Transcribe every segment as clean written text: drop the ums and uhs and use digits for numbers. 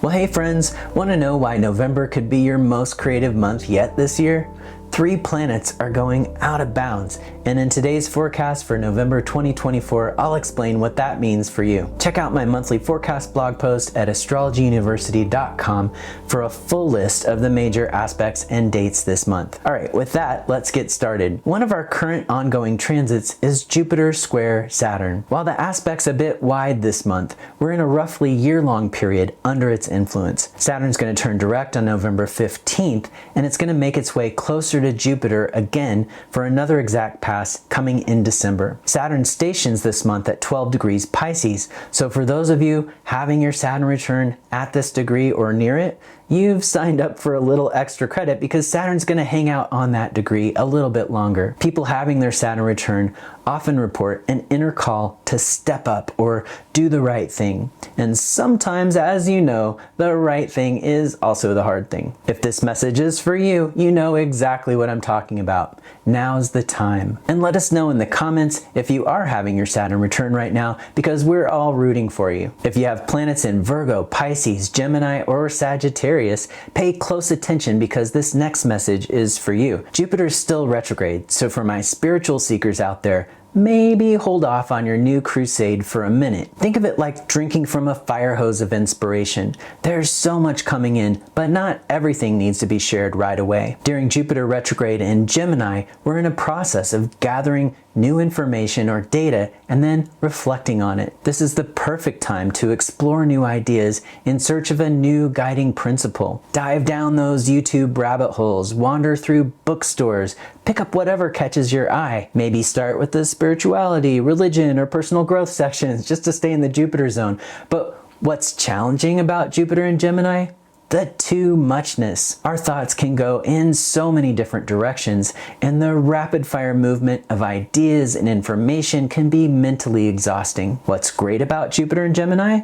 Well, hey friends, want to know why November could be your most creative month yet this year? 3 planets are going out of bounds, and in today's forecast for November 2024, I'll explain what that means for you. Check out my monthly forecast blog post at astrologyuniversity.com for a full list of the major aspects and dates this month. All right, with that, let's get started. One of our current ongoing transits is Jupiter square Saturn. While the aspect's a bit wide this month, we're in a roughly year-long period under its influence. Saturn's going to turn direct on November 15th, and it's going to make its way closer to Jupiter again for another exact pass coming in December. Saturn stations this month at 12 degrees Pisces, so for those of you having your Saturn return at this degree or near it, you've signed up for a little extra credit because Saturn's going to hang out on that degree a little bit longer. People having their Saturn return often report an inner call to step up or do the right thing. And sometimes, as you know, the right thing is also the hard thing. If this message is for you, you know exactly what I'm talking about. Now's the time. And let us know in the comments if you are having your Saturn return right now, because we're all rooting for you. If you have planets in Virgo, Pisces, Gemini, or Sagittarius, pay close attention because this next message is for you. Jupiter's still retrograde, so for my spiritual seekers out there, maybe hold off on your new crusade for a minute. Think of it like drinking from a fire hose of inspiration. There's so much coming in, but not everything needs to be shared right away. During Jupiter retrograde in Gemini, we're in a process of gathering new information or data and then reflecting on it. This is the perfect time to explore new ideas in search of a new guiding principle. Dive down those YouTube rabbit holes, wander through bookstores, pick up whatever catches your eye. Maybe start with the spirituality, religion, or personal growth sections just to stay in the Jupiter zone. But what's challenging about Jupiter and Gemini? The too muchness. Our thoughts can go in so many different directions, and the rapid fire movement of ideas and information can be mentally exhausting. What's great about Jupiter and Gemini?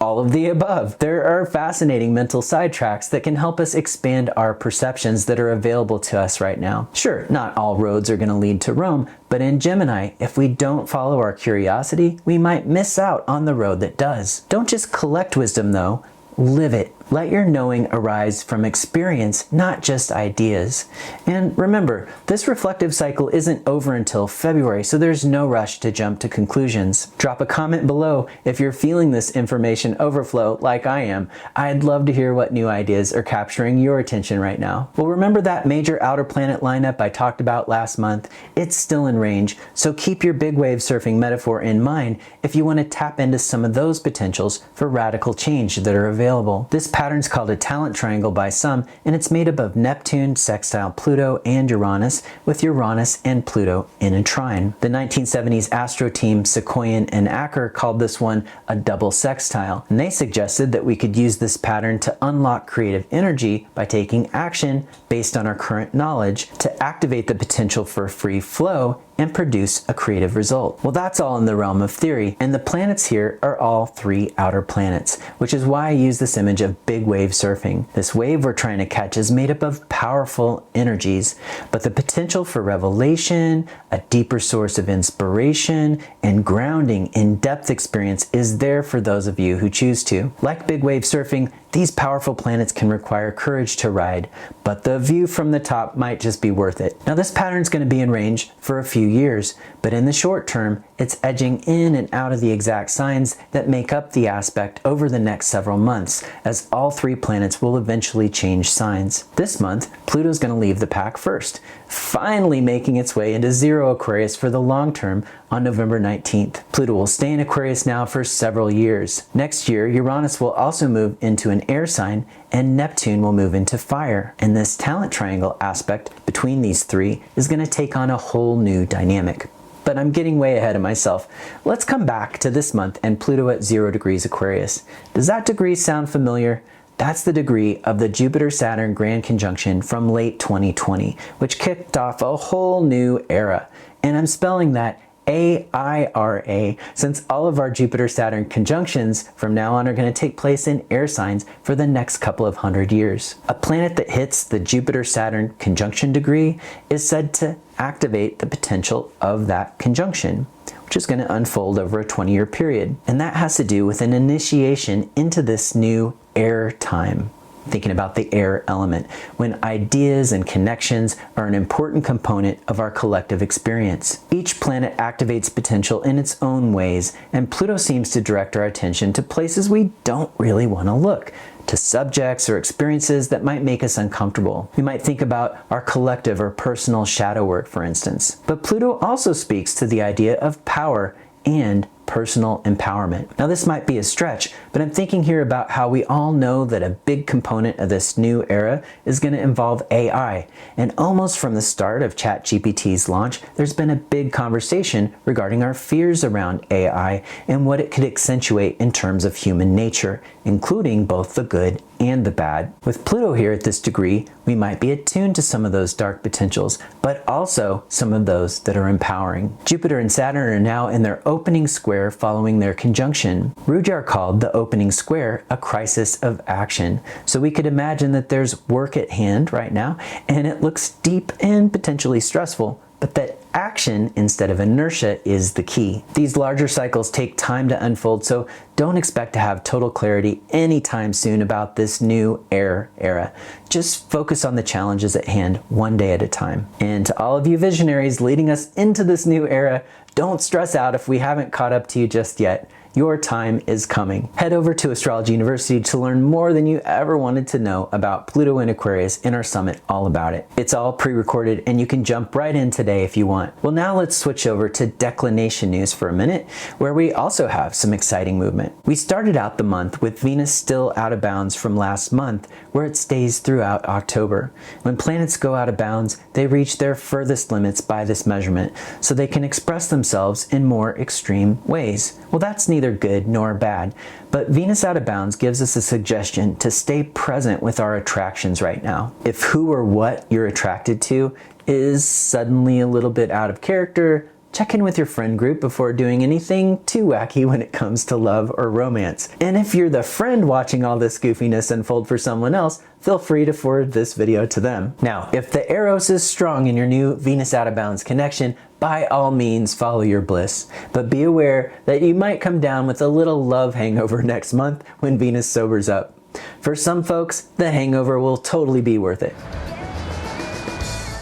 All of the above. There are fascinating mental sidetracks that can help us expand our perceptions that are available to us right now. Sure, not all roads are going to lead to Rome, but in Gemini, if we don't follow our curiosity, we might miss out on the road that does. Don't just collect wisdom though, live it. Let your knowing arise from experience, not just ideas. And remember, this reflective cycle isn't over until February, so there's no rush to jump to conclusions. Drop a comment below if you're feeling this information overflow like I am. I'd love to hear what new ideas are capturing your attention right now. Well, remember that major outer planet lineup I talked about last month? It's still in range, so keep your big wave surfing metaphor in mind if you want to tap into some of those potentials for radical change that are available. This pattern's called a talent triangle by some, and it's made up of Neptune, sextile Pluto, and Uranus, with Uranus and Pluto in a trine. The 1970s Astro team Sequoian and Acker called this one a double sextile, and they suggested that we could use this pattern to unlock creative energy by taking action based on our current knowledge to activate the potential for free flow and produce a creative result. Well, that's all in the realm of theory, and the planets here are all 3 outer planets, which is why I use this image of big wave surfing. This wave we're trying to catch is made up of powerful energies, but the potential for revelation, a deeper source of inspiration, and grounding in depth experience is there for those of you who choose to. Like big wave surfing, these powerful planets can require courage to ride, but the view from the top might just be worth it. Now, this pattern's going to be in range for a few years, but in the short term, it's edging in and out of the exact signs that make up the aspect over the next several months, as all 3 planets will eventually change signs. This month, Pluto's going to leave the pack first, finally making its way into 0 Aquarius for the long term on November 19th. Pluto will stay in Aquarius now for several years. Next year, Uranus will also move into an air sign, and Neptune will move into fire. And this talent triangle aspect between these 3 is going to take on a whole new dynamic. But I'm getting way ahead of myself. Let's come back to this month and Pluto at 0 degrees Aquarius. Does that degree sound familiar? That's the degree of the Jupiter-Saturn grand conjunction from late 2020, which kicked off a whole new era. And I'm spelling that AIRA, since all of our Jupiter-Saturn conjunctions from now on are going to take place in air signs for the next couple of 100 years. A planet that hits the Jupiter-Saturn conjunction degree is said to activate the potential of that conjunction, which is going to unfold over a 20-year period. And that has to do with an initiation into this new air time. Thinking about the air element, when ideas and connections are an important component of our collective experience. Each planet activates potential in its own ways, and Pluto seems to direct our attention to places we don't really want to look, to subjects or experiences that might make us uncomfortable. We might think about our collective or personal shadow work, for instance. But Pluto also speaks to the idea of power and personal empowerment. Now this might be a stretch, but I'm thinking here about how we all know that a big component of this new era is going to involve AI. And almost from the start of ChatGPT's launch, there's been a big conversation regarding our fears around AI and what it could accentuate in terms of human nature, including both the good and the bad. With Pluto here at this degree, we might be attuned to some of those dark potentials, but also some of those that are empowering. Jupiter and Saturn are now in their opening square following their conjunction. Rudyard called the opening square a crisis of action. So we could imagine that there's work at hand right now, and it looks deep and potentially stressful, but that action instead of inertia is the key. These larger cycles take time to unfold, so don't expect to have total clarity anytime soon about this new air era. Just focus on the challenges at hand one day at a time. And to all of you visionaries leading us into this new era, don't stress out if we haven't caught up to you just yet. Your time is coming. Head over to Astrology University to learn more than you ever wanted to know about Pluto and Aquarius in our summit all about it. It's all pre-recorded and you can jump right in today if you want. Well, now let's switch over to declination news for a minute, where we also have some exciting movement. We started out the month with Venus still out of bounds from last month, where it stays throughout October. When planets go out of bounds, they reach their furthest limits by this measurement, so they can express themselves in more extreme ways. Well, that's neither good nor bad, but Venus out of bounds gives us a suggestion to stay present with our attractions right now. If who or what you're attracted to is suddenly a little bit out of character, check in with your friend group before doing anything too wacky when it comes to love or romance. And if you're the friend watching all this goofiness unfold for someone else, feel free to forward this video to them. Now, if the Eros is strong in your new Venus out of bounds connection, by all means follow your bliss. But be aware that you might come down with a little love hangover next month when Venus sobers up. For some folks, the hangover will totally be worth it.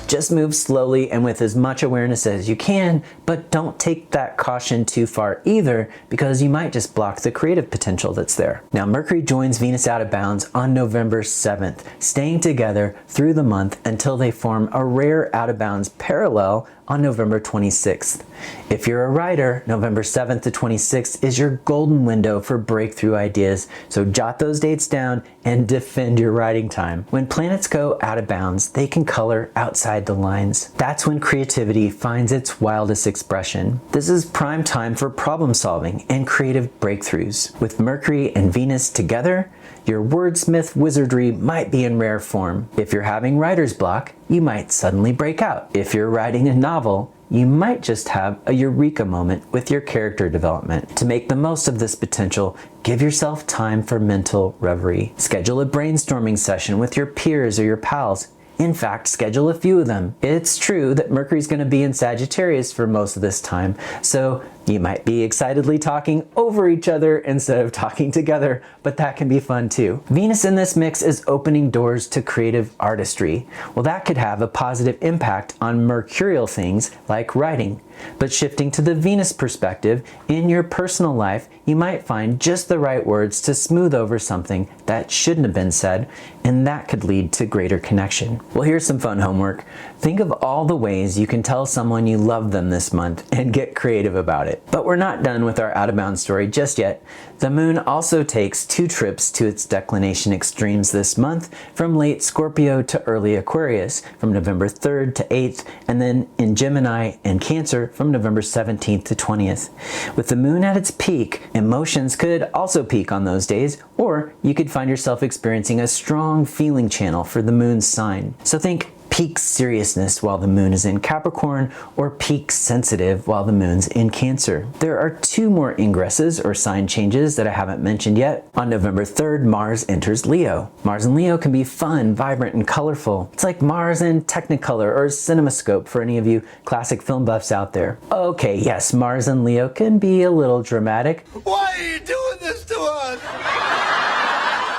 Just move slowly and with as much awareness as you can, but don't take that caution too far either, because you might just block the creative potential that's there. Now, Mercury joins Venus out of bounds on November 7th, staying together through the month until they form a rare out of bounds parallel on November 26th. If you're a writer, November 7th to 26th is your golden window for breakthrough ideas, so jot those dates down and defend your writing time. When planets go out of bounds, they can color outside the lines. That's when creativity finds its wildest expression. This is prime time for problem solving and creative breakthroughs. With Mercury and Venus together, your wordsmith wizardry might be in rare form. If you're having writer's block, you might suddenly break out. If you're writing a novel, you might just have a eureka moment with your character development. To make the most of this potential, give yourself time for mental reverie. Schedule a brainstorming session with your peers or your pals. In fact, schedule a few of them. It's true that Mercury's going to be in Sagittarius for most of this time, so you might be excitedly talking over each other instead of talking together, but that can be fun too. Venus in this mix is opening doors to creative artistry. Well, that could have a positive impact on mercurial things like writing. But shifting to the Venus perspective, in your personal life, you might find just the right words to smooth over something that shouldn't have been said, and that could lead to greater connection. Well, here's some fun homework. Think of all the ways you can tell someone you love them this month and get creative about it. But we're not done with our out of bounds story just yet. The moon also takes 2 trips to its declination extremes this month, from late Scorpio to early Aquarius, from November 3rd to 8th, and then in Gemini and Cancer from November 17th to 20th. With the moon at its peak, emotions could also peak on those days, or you could find yourself experiencing a strong feeling channel for the moon's sign. So think peak seriousness while the moon is in Capricorn, or peak sensitive while the moon's in Cancer. There are 2 more ingresses or sign changes that I haven't mentioned yet. On November 3rd, Mars enters Leo. Mars in Leo can be fun, vibrant, and colorful. It's like Mars in Technicolor or CinemaScope for any of you classic film buffs out there. Okay, yes, Mars in Leo can be a little dramatic. Why are you doing this to us?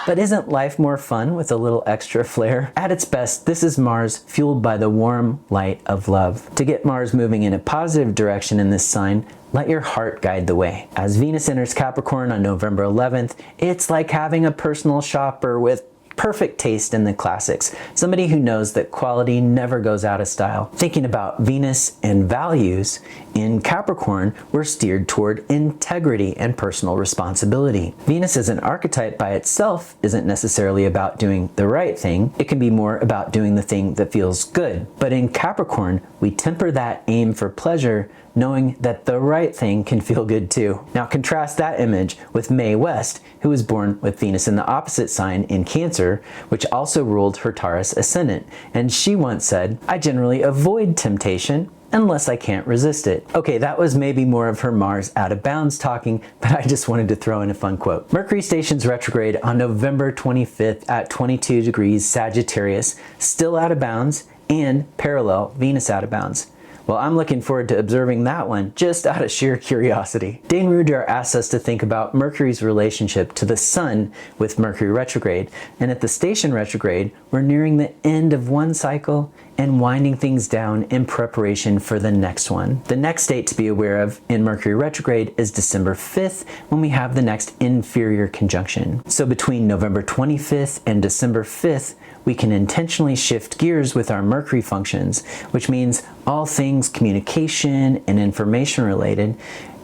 But isn't life more fun with a little extra flair? At its best, this is Mars fueled by the warm light of love. To get Mars moving in a positive direction in this sign, let your heart guide the way. As Venus enters Capricorn on November 11th, it's like having a personal shopper with perfect taste in the classics, somebody who knows that quality never goes out of style. Thinking about Venus and values, in Capricorn, we're steered toward integrity and personal responsibility. Venus as an archetype by itself isn't necessarily about doing the right thing. It can be more about doing the thing that feels good. But in Capricorn, we temper that aim for pleasure, knowing that the right thing can feel good too. Now contrast that image with Mae West, who was born with Venus in the opposite sign in Cancer, which also ruled her Taurus ascendant. And she once said, "I generally avoid temptation unless I can't resist it." Okay, that was maybe more of her Mars out of bounds talking, but I just wanted to throw in a fun quote. Mercury stations retrograde on November 25th at 22 degrees Sagittarius, still out of bounds, and parallel Venus out of bounds. Well, I'm looking forward to observing that one just out of sheer curiosity. Dane Ruder asks us to think about Mercury's relationship to the Sun with Mercury retrograde. And at the station retrograde, we're nearing the end of one cycle and winding things down in preparation for the next one. The next date to be aware of in Mercury retrograde is December 5th, when we have the next inferior conjunction. So between November 25th and December 5th, we can intentionally shift gears with our Mercury functions, which means all things communication and information related,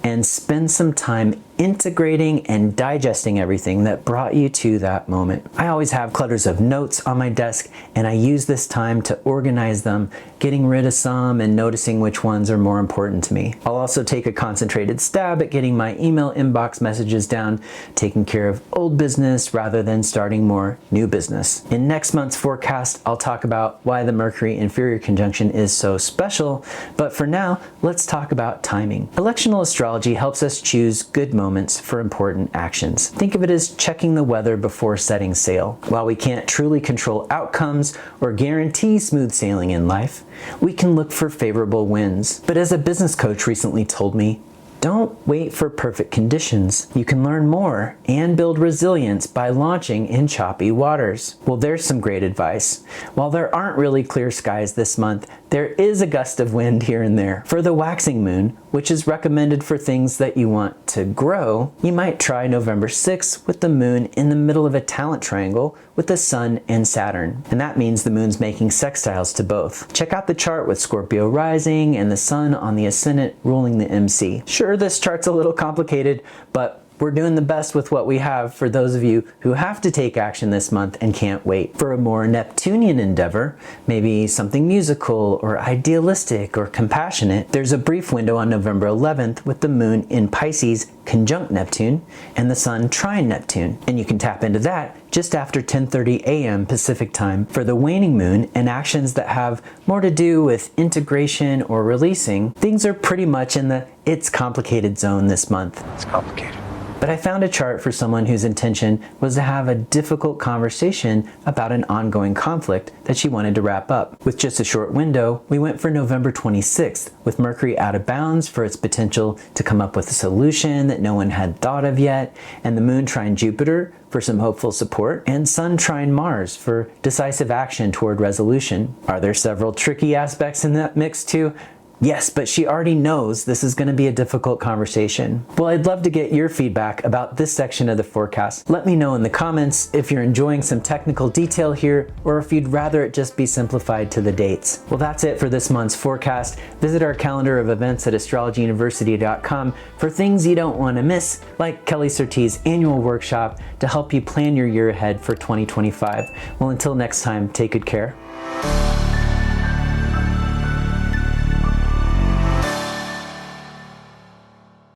and spend some time integrating and digesting everything that brought you to that moment. I always have clutters of notes on my desk, and I use this time to organize them, getting rid of some and noticing which ones are more important to me. I'll also take a concentrated stab at getting my email inbox messages down, taking care of old business rather than starting more new business. In next month's forecast, I'll talk about why the Mercury inferior conjunction is so special, but for now, let's talk about timing. Electional astrology helps us choose good moments for important actions. Think of it as checking the weather before setting sail. While we can't truly control outcomes or guarantee smooth sailing in life, we can look for favorable winds. But as a business coach recently told me, don't wait for perfect conditions. You can learn more and build resilience by launching in choppy waters. Well, there's some great advice. While there aren't really clear skies this month, there is a gust of wind here and there. For the waxing moon, which is recommended for things that you want to grow, you might try November 6th with the moon in the middle of a talent triangle with the sun and Saturn. And that means the moon's making sextiles to both. Check out the chart with Scorpio rising and the sun on the ascendant ruling the MC. Sure, this chart's a little complicated, but we're doing the best with what we have for those of you who have to take action this month and can't wait. For a more Neptunian endeavor, maybe something musical or idealistic or compassionate, there's a brief window on November 11th with the moon in Pisces conjunct Neptune and the sun trine Neptune. And you can tap into that just after 10:30 a.m. Pacific time for the waning moon and actions that have more to do with integration or releasing. Things are pretty much in the it's complicated zone this month. It's complicated. But I found a chart for someone whose intention was to have a difficult conversation about an ongoing conflict that she wanted to wrap up. With just a short window, we went for November 26th, with Mercury out of bounds for its potential to come up with a solution that no one had thought of yet, and the moon trine Jupiter for some hopeful support, and sun trine Mars for decisive action toward resolution. Are there several tricky aspects in that mix too? Yes, but she already knows this is going to be a difficult conversation. Well, I'd love to get your feedback about this section of the forecast. Let me know in the comments if you're enjoying some technical detail here, or if you'd rather it just be simplified to the dates. Well, that's it for this month's forecast. Visit our calendar of events at astrologyuniversity.com for things you don't want to miss, like Kelly Surtees' annual workshop to help you plan your year ahead for 2025. Well, until next time, take good care.